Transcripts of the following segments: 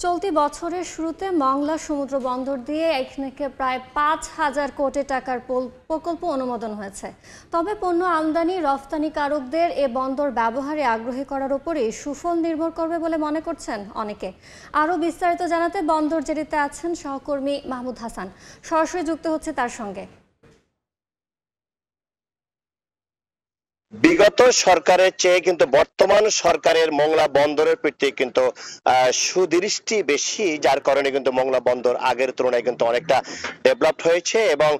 চলতি বছরের শুরুতে মংলা সমুদ্র বন্দর দিয়ে একনেকে প্রায় ৫,০০০ কোটি টাকার প্রকল্প অনুমোদন হয়েছে। তবে পণ্য আমদানি রফতানিকারকদের এ বন্দর ব্যবহারে আগ্রহী করার উপরই সুফল নির্ভর করবে বলে মনে করছেন অনেকে। আরও বিস্তারিত জানাতে বন্দর জেরিতে আছেন সহকর্মী মাহমুদ হাসান, সরাসরি যুক্ত হচ্ছে তার সঙ্গে। বিগত সরকারের চেয়ে কিন্তু বর্তমান সরকারের মংলা বন্দরের প্রতি কিন্তু সুদৃষ্টি বেশি, যার কারণে কিন্তু মংলা বন্দর আগের তুলনায় কিন্তু অনেকটা ডেভেলপড হয়েছে এবং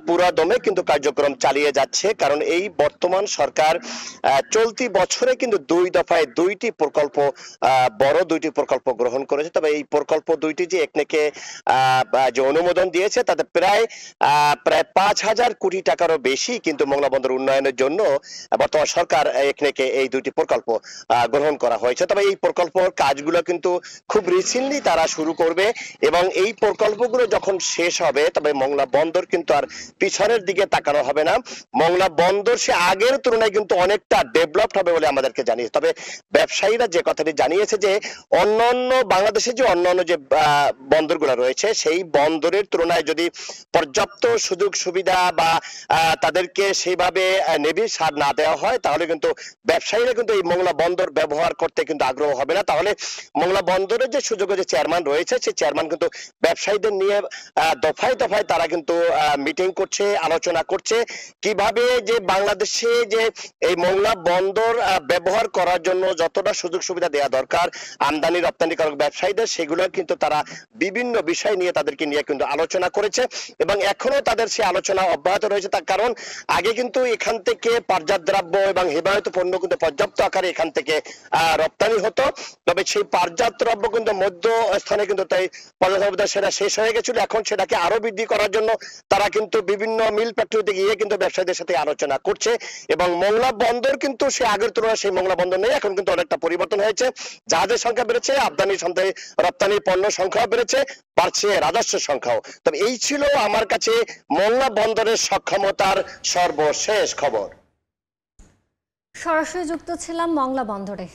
পুরা দমে কিন্তু কার্যক্রম চালিয়ে যাচ্ছে। কারণ এই বর্তমান সরকার চলতি বছরে কিন্তু দুই দফায় বড় দুইটি প্রকল্প গ্রহণ করেছে। তবে এই প্রকল্প দুইটি যে একনেকে যে অনুমোদন দিয়েছে তাতে প্রায় ৫,০০০ কোটি টাকারও বেশি কিন্তু মংলা বন্দর উন্নয়নের জন্য বর্তমান সরকার একনেকে এই দুইটি প্রকল্প গ্রহণ করা হয়েছে। তবে এই প্রকল্পের কাজগুলো কিন্তু খুব রিসেন্টলি তারা শুরু করবে এবং এই প্রকল্পগুলো যখন শেষ হবে তবে মংলা বন্দর কিন্তু আর পিছনের দিকে তাকানো হবে না। মংলা বন্দর সে আগের তুলনায় কিন্তু অনেকটা ডেভেলপড হবে বলে আমাদেরকে জানিয়েছে। তবে ব্যবসায়ীরা যে কথাটি জানিয়েছে যে অন্যান্য বাংলাদেশে যে অন্যান্য যে বন্দরগুলো রয়েছে সেই বন্দরের তুলনায় যদি পর্যাপ্ত সুযোগ সুবিধা বা তাদেরকে সেইভাবে নেভির সার না দেওয়া হয় তাহলে কিন্তু ব্যবসায়ীরা কিন্তু এই মংলা বন্দর ব্যবহার করতে কিন্তু আগ্রহ হবে না। তাহলে মংলা বন্দরের যে সুযোগ্য যে চেয়ারম্যান রয়েছে সেই চেয়ারম্যান কিন্তু ব্যবসায়ীদের নিয়ে দফায় দফায় তারা কিন্তু মিটিং করছে, আলোচনা করছে কিভাবে যে বাংলাদেশে যে এই মংলা বন্দর ব্যবহার করার জন্য যতটা সুযোগ সুবিধা দেওয়া দরকার আমদানি রপ্তানিকারক ব্যবসায়ীদের, সেগুলো কিন্তু তারা বিভিন্ন বিষয় নিয়ে তাদেরকে নিয়ে কিন্তু আলোচনা করেছে এবং এখনো তাদের সেই আলোচনা অব্যাহত রয়েছে। তার কারণ আগে কিন্তু এখান থেকে পাটজাত দ্রব্য এবং হেবায়িত পণ্য কিন্তু পর্যাপ্ত আকারে এখান থেকে রপ্তানি হতো। তবে সেই পাটজাত দ্রব্য কিন্তু মধ্য স্থানে কিন্তু তাই পর্যাপ্ত সেটা শেষ হয়ে গেছিল। এখন সেটাকে আরো বৃদ্ধি করার জন্য তারা কিন্তু বিভিন্ন মিল ফ্যাক্টরিতে গিয়ে কিন্তু ব্যবসায়ীদের সাথে আলোচনা করছে এবং মংলা বন্দর কিন্তু সে আগের তুলনায় সেই মংলা বন্দর নেই, এখন কিন্তু অনেকটা পরিবর্তন হয়েছে। জাহাজের সংখ্যা বেড়েছে, আমদানির সংখ্যা রপ্তানির পণ্য সংখ্যাও বেড়েছে, বাড়ছে রাজস্ব সংখ্যাও। তবে এই ছিল আমার কাছে মংলা বন্দরের সক্ষমতার সর্বশেষ খবর। সরাসরি যুক্ত ছিলাম মংলা বন্দরে।